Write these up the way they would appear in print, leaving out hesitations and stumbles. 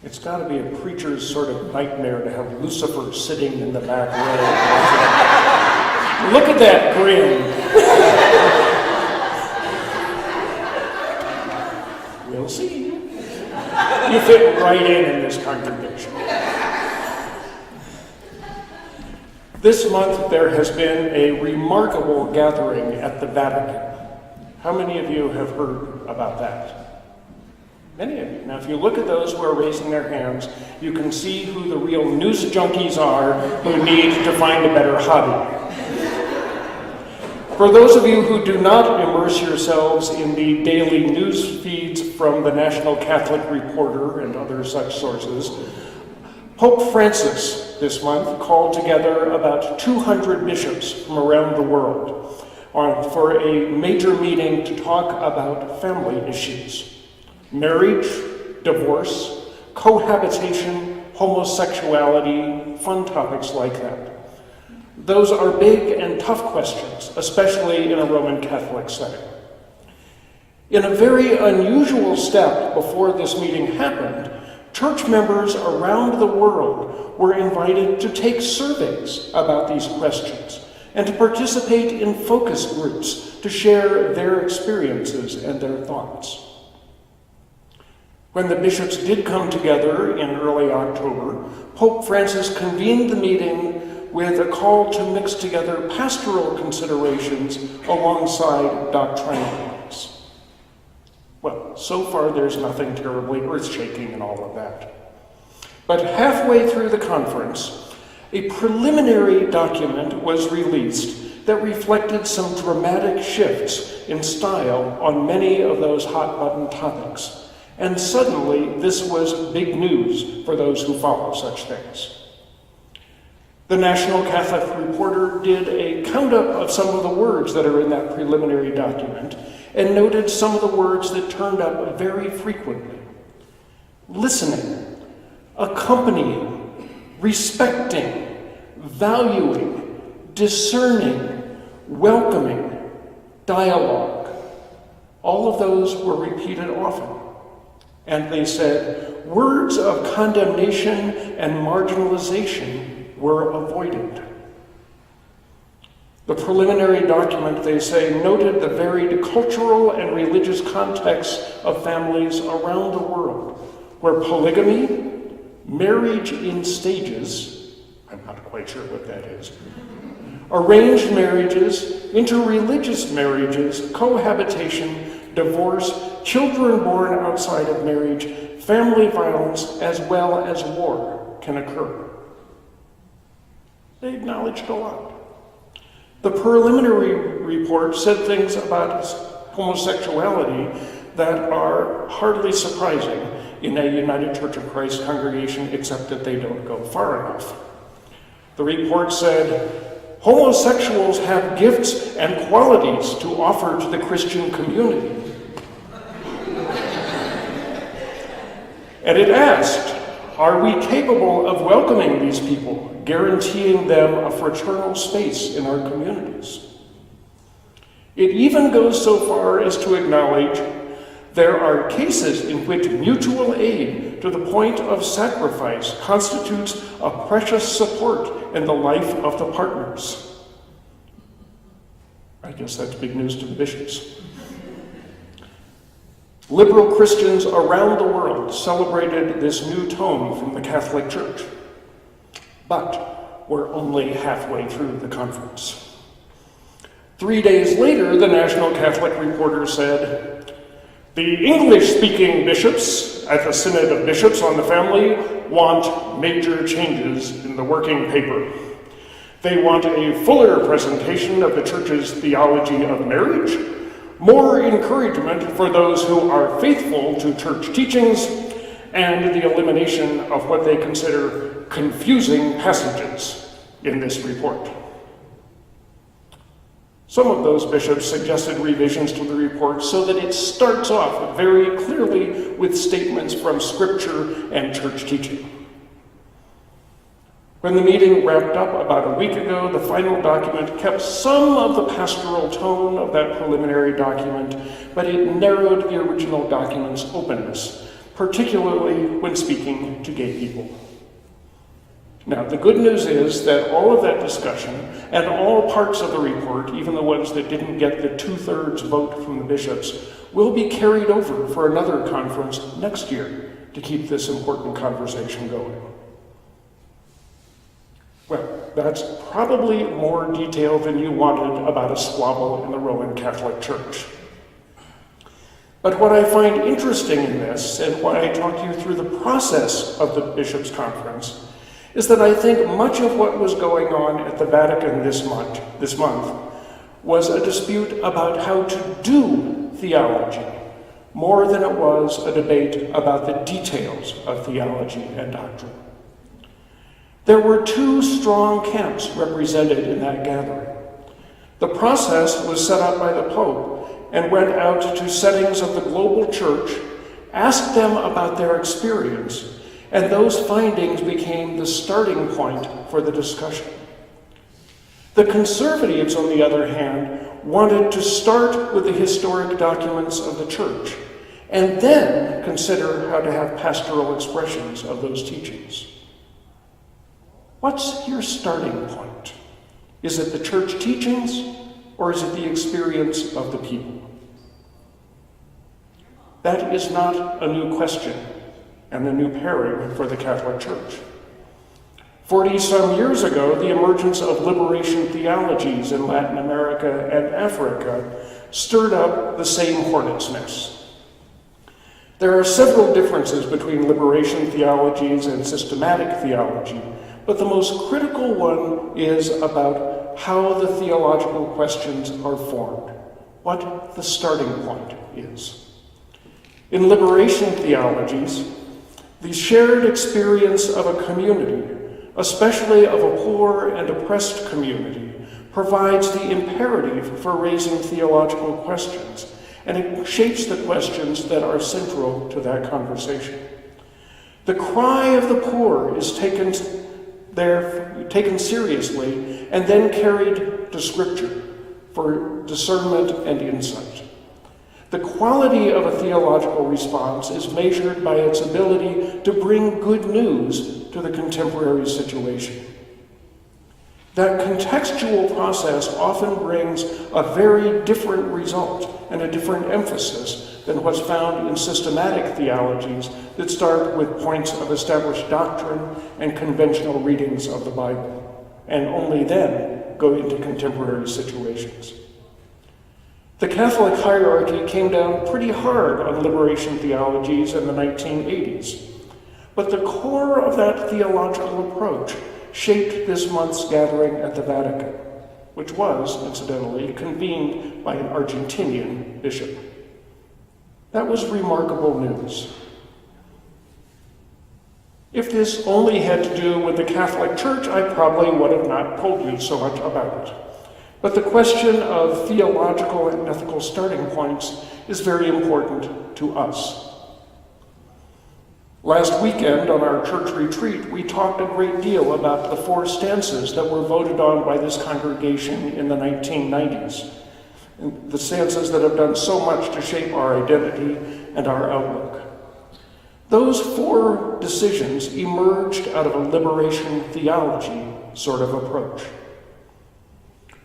It's got to be a preacher's sort of nightmare to have Lucifer sitting in the back row. Look at that grin. We'll see. You fit right in this congregation. This month there has been a remarkable gathering at the Vatican. How many of you have heard about that? Many of you. Now, if you look at those who are raising their hands, you can see who the real news junkies are who need to find a better hobby. For those of you who do not immerse yourselves in the daily news feeds from the National Catholic Reporter and other such sources, Pope Francis this month called together about 200 bishops from around the world for a major meeting to talk about family issues: marriage, divorce, cohabitation, homosexuality, fun topics like that. Those are big and tough questions, especially in a Roman Catholic setting. In a very unusual step before this meeting happened, church members around the world were invited to take surveys about these questions and to participate in focus groups to share their experiences and their thoughts. When the bishops did come together in early October, Pope Francis convened the meeting with a call to mix together pastoral considerations alongside doctrinal ones. Well, so far there's nothing terribly earth-shaking in all of that. But halfway through the conference, a preliminary document was released that reflected some dramatic shifts in style on many of those hot-button topics. And suddenly, this was big news for those who follow such things. The National Catholic Reporter did a count-up of some of the words that are in that preliminary document and noted some of the words that turned up very frequently: listening, accompanying, respecting, valuing, discerning, welcoming, dialogue. All of those were repeated often. And they said words of condemnation and marginalization were avoided. The preliminary document, they say, noted the varied cultural and religious contexts of families around the world, where polygamy, marriage in stages, I'm not quite sure what that is, arranged marriages, interreligious marriages, cohabitation, divorce, children born outside of marriage, family violence, as well as war can occur. They acknowledged a lot. The preliminary report said things about homosexuality that are hardly surprising in a United Church of Christ congregation, except that they don't go far enough. The report said, homosexuals have gifts and qualities to offer to the Christian community. And it asked, are we capable of welcoming these people, guaranteeing them a fraternal space in our communities? It even goes so far as to acknowledge there are cases in which mutual aid to the point of sacrifice constitutes a precious support in the life of the partners. I guess that's big news to the bishops. Liberal Christians around the world celebrated this new tone from the Catholic Church, but we're only halfway through the conference. 3 days later, the National Catholic Reporter said, the English-speaking bishops at the Synod of Bishops on the Family want major changes in the working paper. They want a fuller presentation of the Church's theology of marriage, more encouragement for those who are faithful to church teachings, and the elimination of what they consider confusing passages in this report. Some of those bishops suggested revisions to the report so that it starts off very clearly with statements from Scripture and church teaching. When the meeting wrapped up about a week ago, the final document kept some of the pastoral tone of that preliminary document, but it narrowed the original document's openness, particularly when speaking to gay people. Now, the good news is that all of that discussion and all parts of the report, even the ones that didn't get the 2/3 vote from the bishops, will be carried over for another conference next year to keep this important conversation going. Well, that's probably more detail than you wanted about a squabble in the Roman Catholic Church. But what I find interesting in this, and why I talk you through the process of the bishops' conference, is that I think much of what was going on at the Vatican this month was a dispute about how to do theology, more than it was a debate about the details of theology and doctrine. There were two strong camps represented in that gathering. The process was set up by the Pope and went out to settings of the global church, asked them about their experience, and those findings became the starting point for the discussion. The conservatives, on the other hand, wanted to start with the historic documents of the church and then consider how to have pastoral expressions of those teachings. What's your starting point? Is it the church teachings, or is it the experience of the people? That is not a new question and a new pairing for the Catholic Church. 40-some years ago, the emergence of liberation theologies in Latin America and Africa stirred up the same hornet's nest. There are several differences between liberation theologies and systematic theology, but the most critical one is about how the theological questions are formed, what the starting point is. In liberation theologies, the shared experience of a community, especially of a poor and oppressed community, provides the imperative for raising theological questions, and it shapes the questions that are central to that conversation. The cry of the poor is taken seriously and then carried to Scripture for discernment and insight. The quality of a theological response is measured by its ability to bring good news to the contemporary situation. That contextual process often brings a very different result and a different emphasis than what's found in systematic theologies that start with points of established doctrine and conventional readings of the Bible, and only then go into contemporary situations. The Catholic hierarchy came down pretty hard on liberation theologies in the 1980s, but the core of that theological approach shaped this month's gathering at the Vatican, which was, incidentally, convened by an Argentinian bishop. That was remarkable news. If this only had to do with the Catholic Church, I probably would have not told you so much about it. But the question of theological and ethical starting points is very important to us. Last weekend on our church retreat, we talked a great deal about the 4 stances that were voted on by this congregation in the 1990s, the stances that have done so much to shape our identity and our outlook. Those 4 decisions emerged out of a liberation theology sort of approach.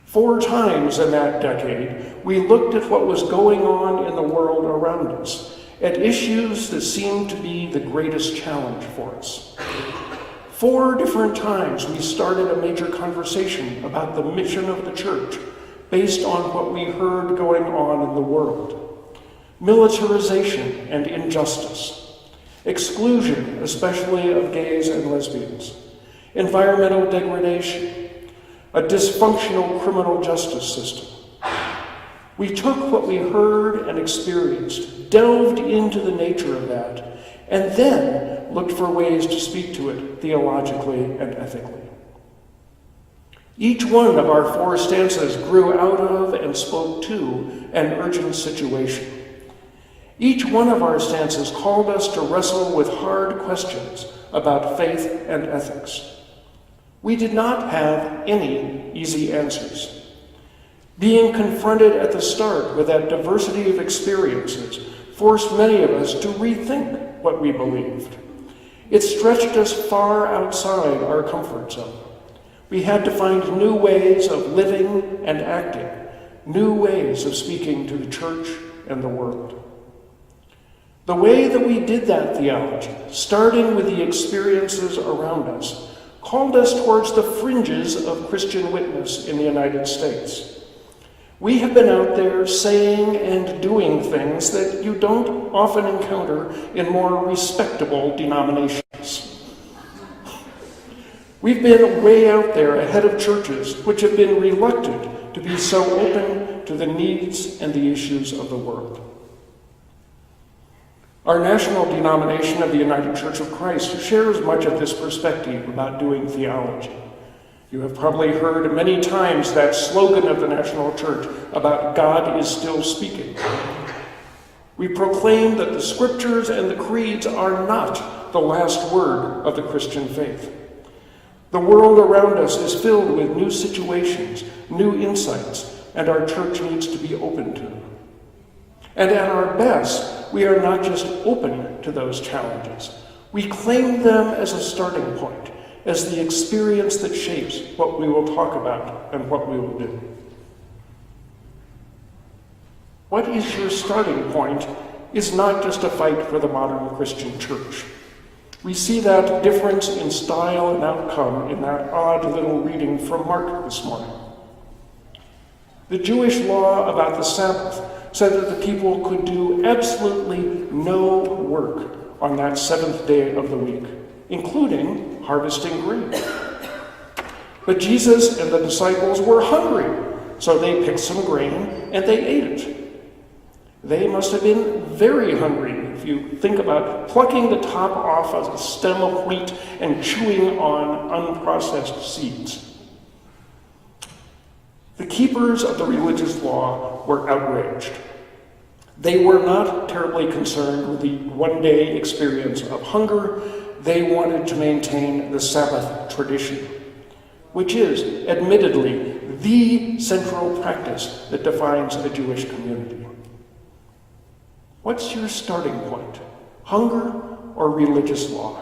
4 times in that decade, we looked at what was going on in the world around us, at issues that seemed to be the greatest challenge for us. 4 different times we started a major conversation about the mission of the church based on what we heard going on in the world. Militarization and injustice, exclusion, especially of gays and lesbians, environmental degradation, a dysfunctional criminal justice system. We took what we heard and experienced, delved into the nature of that, and then looked for ways to speak to it theologically and ethically. Each one of our 4 stances grew out of and spoke to an urgent situation. Each one of our stances called us to wrestle with hard questions about faith and ethics. We did not have any easy answers. Being confronted at the start with that diversity of experiences forced many of us to rethink what we believed. It stretched us far outside our comfort zone. We had to find new ways of living and acting, new ways of speaking to the church and the world. The way that we did that theology, starting with the experiences around us, called us towards the fringes of Christian witness in the United States. We have been out there saying and doing things that you don't often encounter in more respectable denominations. We've been way out there ahead of churches which have been reluctant to be so open to the needs and the issues of the world. Our national denomination of the United Church of Christ shares much of this perspective about doing theology. You have probably heard many times that slogan of the national church about God is still speaking. We proclaim that the scriptures and the creeds are not the last word of the Christian faith. The world around us is filled with new situations, new insights, and our church needs to be open to them. And at our best, we are not just open to those challenges. We claim them as a starting point, as the experience that shapes what we will talk about and what we will do. What is your starting point is not just a fight for the modern Christian church. We see that difference in style and outcome in that odd little reading from Mark this morning. The Jewish law about the Sabbath said that the people could do absolutely no work on that seventh day of the week, including harvesting grain. But Jesus and the disciples were hungry, so they picked some grain and they ate it. They must have been very hungry if you think about plucking the top off of a stem of wheat and chewing on unprocessed seeds. The keepers of the religious law were outraged. They were not terribly concerned with the one-day experience of hunger. They wanted to maintain the Sabbath tradition, which is, admittedly, the central practice that defines a Jewish community. What's your starting point? Hunger or religious law?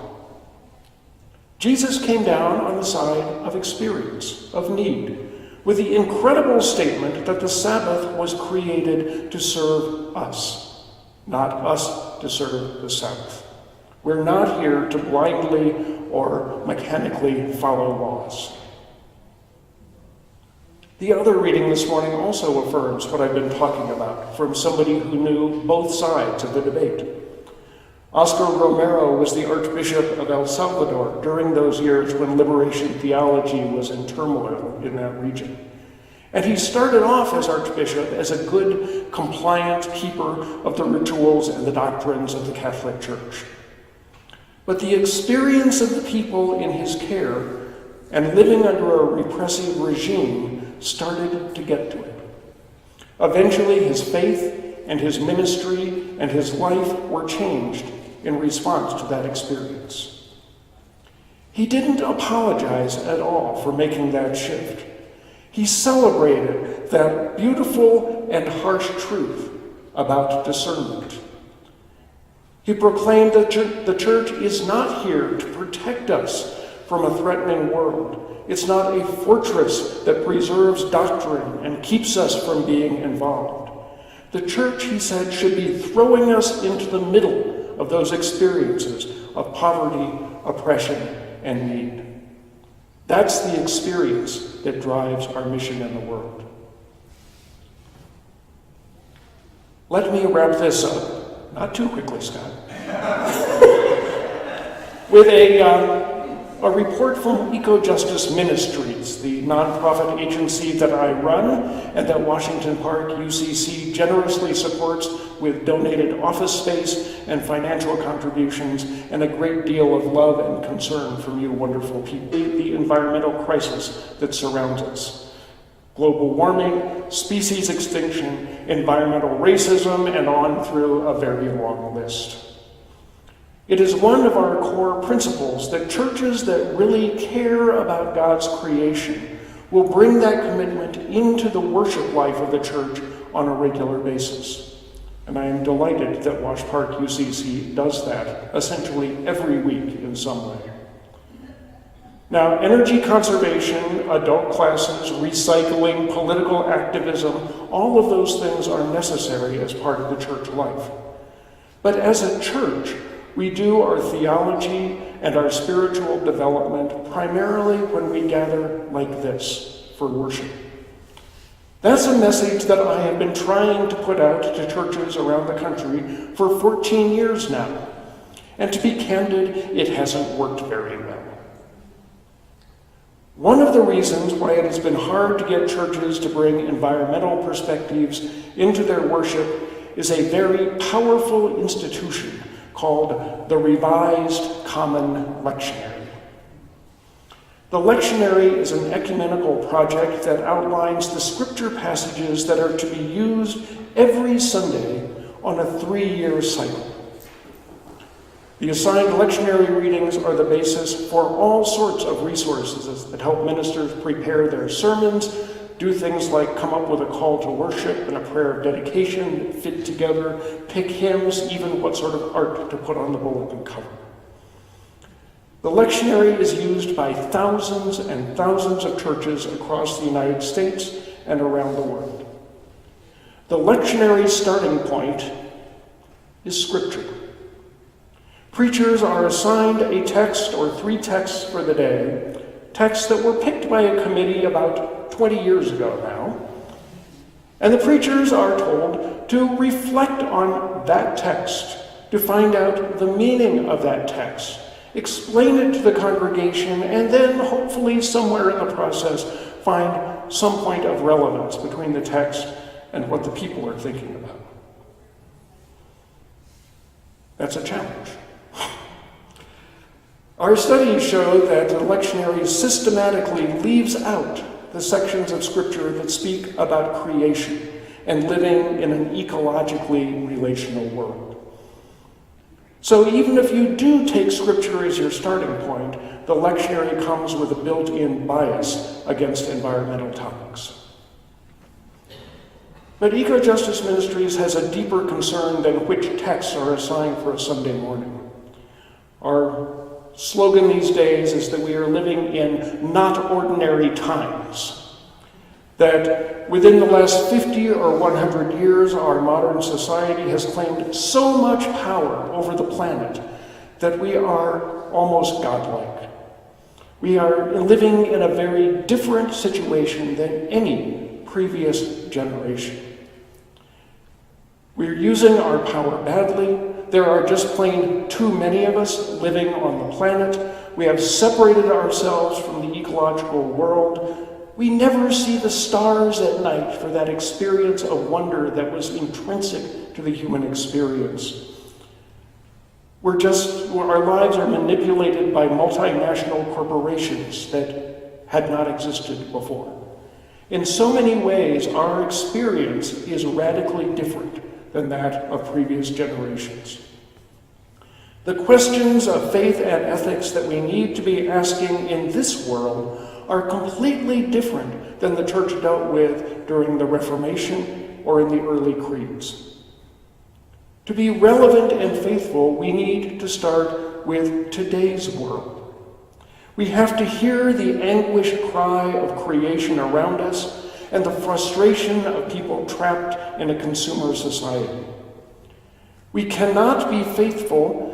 Jesus came down on the side of experience, of need, with the incredible statement that the Sabbath was created to serve us, not us to serve the Sabbath. We're not here to blindly or mechanically follow laws. The other reading this morning also affirms what I've been talking about from somebody who knew both sides of the debate. Oscar Romero was the Archbishop of El Salvador during those years when liberation theology was in turmoil in that region. And he started off as Archbishop as a good, compliant keeper of the rituals and the doctrines of the Catholic Church. But the experience of the people in his care and living under a repressive regime started to get to him. Eventually, his faith and his ministry and his life were changed in response to that experience. He didn't apologize at all for making that shift. He celebrated that beautiful and harsh truth about discernment. He proclaimed that the church is not here to protect us from a threatening world. It's not a fortress that preserves doctrine and keeps us from being involved. The church, he said, should be throwing us into the middle of those experiences of poverty, oppression, and need. That's the experience that drives our mission in the world. Let me wrap this up, not too quickly, Scott, with a report from Eco-Justice Ministries, the nonprofit agency that I run and that Washington Park UCC generously supports with donated office space and financial contributions and a great deal of love and concern from you wonderful people. The environmental crisis that surrounds us. Global warming, species extinction, environmental racism, and on through a very long list. It is one of our core principles that churches that really care about God's creation will bring that commitment into the worship life of the church on a regular basis. And I am delighted that Wash Park UCC does that essentially every week in some way. Now, energy conservation, adult classes, recycling, political activism, all of those things are necessary as part of the church life. But as a church, we do our theology and our spiritual development primarily when we gather like this for worship. That's a message that I have been trying to put out to churches around the country for 14 years now. And to be candid, it hasn't worked very well. One of the reasons why it has been hard to get churches to bring environmental perspectives into their worship is a very powerful institution called the Revised Common Lectionary. The lectionary is an ecumenical project that outlines the scripture passages that are to be used every Sunday on a 3-year cycle. The assigned lectionary readings are the basis for all sorts of resources that help ministers prepare their sermons, do things like come up with a call to worship and a prayer of dedication that fit together, pick hymns, even what sort of art to put on the bulletin cover. The lectionary is used by thousands and thousands of churches across the United States and around the world. The lectionary starting point is Scripture. Preachers are assigned a text or 3 texts for the day, texts that were picked by a committee about 20 years ago now. And the preachers are told to reflect on that text, to find out the meaning of that text, explain it to the congregation, and then hopefully somewhere in the process find some point of relevance between the text and what the people are thinking about. That's a challenge. Our studies show that the lectionary systematically leaves out the sections of Scripture that speak about creation and living in an ecologically relational world. So even if you do take Scripture as your starting point, the lectionary comes with a built-in bias against environmental topics. But Eco-Justice Ministries has a deeper concern than which texts are assigned for a Sunday morning. Our slogan these days is that we are living in not ordinary times. That within the last 50 or 100 years, our modern society has claimed so much power over the planet that we are almost godlike. We are living in a very different situation than any previous generation. We're using our power badly. There are just plain too many of us living on the planet. We have separated ourselves from the ecological world. We never see the stars at night for that experience of wonder that was intrinsic to the human experience. Our lives are manipulated by multinational corporations that had not existed before. In so many ways, our experience is radically different than that of previous generations. The questions of faith and ethics that we need to be asking in this world are completely different than the church dealt with during the Reformation or in the early creeds. To be relevant and faithful, we need to start with today's world. We have to hear the anguish cry of creation around us and the frustration of people trapped in a consumer society. We cannot be a faithful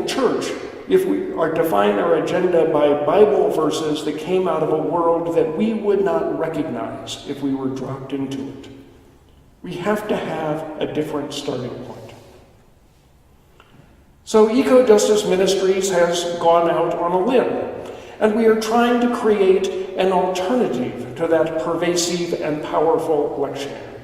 church if we are define our agenda by Bible verses that came out of a world that we would not recognize if we were dropped into it. We have to have a different starting point. So Eco-Justice Ministries has gone out on a limb, and we are trying to create an alternative to that pervasive and powerful lectionary.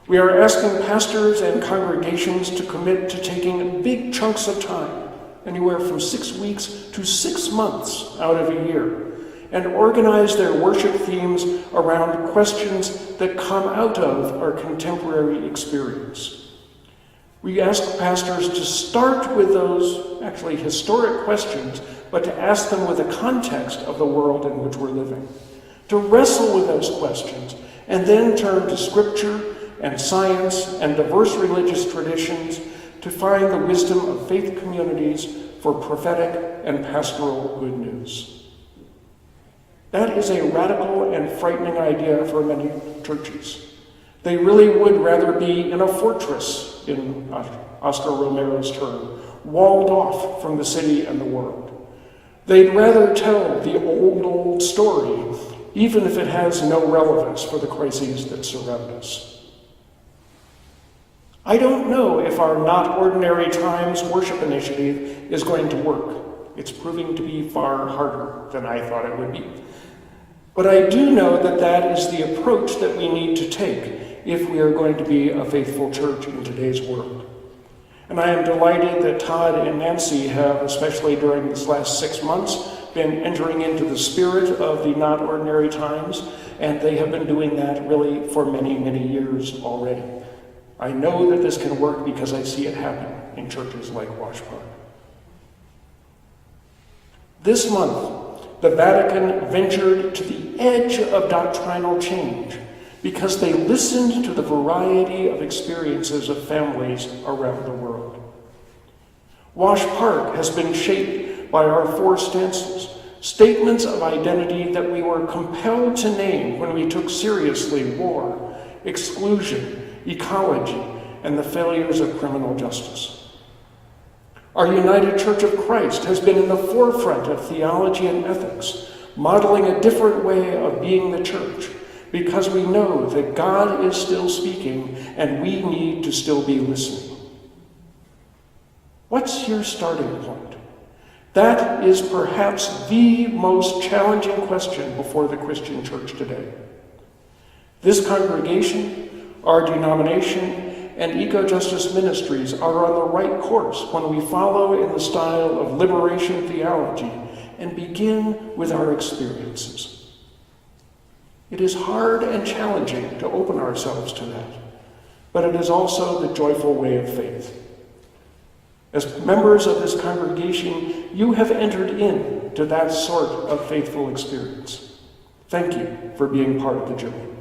We are asking pastors and congregations to commit to taking big chunks of time, anywhere from 6 weeks to 6 months out of a year, and organize their worship themes around questions that come out of our contemporary experience. We ask pastors to start with those actually historic questions, but to ask them with the context of the world in which we're living, to wrestle with those questions, and then turn to Scripture and science and diverse religious traditions to find the wisdom of faith communities for prophetic and pastoral good news. That is a radical and frightening idea for many churches. They really would rather be in a fortress, in Oscar Romero's term, walled off from the city and the world. They'd rather tell the old story, even if it has no relevance for the crises that surround us. I don't know if our Not Ordinary Times worship initiative is going to work. It's proving to be far harder than I thought it would be. But I do know that that is the approach that we need to take if we are going to be a faithful church in today's world. And I am delighted that Todd and Nancy have, especially during this last 6 months, been entering into the spirit of the Not Ordinary Times, and they have been doing that really for many, many years already. I know that this can work because I see it happen in churches like Wash Park. This month, the Vatican ventured to the edge of doctrinal change because they listened to the variety of experiences of families around the world. Wash Park has been shaped by our 4 stances, statements of identity that we were compelled to name when we took seriously war, exclusion, ecology, and the failures of criminal justice. Our United Church of Christ has been in the forefront of theology and ethics, modeling a different way of being the church, because we know that God is still speaking and we need to still be listening. What's your starting point? That is perhaps the most challenging question before the Christian church today. This congregation, our denomination, and eco-justice ministries are on the right course when we follow in the style of liberation theology and begin with our experiences. It is hard and challenging to open ourselves to that, but it is also the joyful way of faith. As members of this congregation, you have entered into that sort of faithful experience. Thank you for being part of the journey.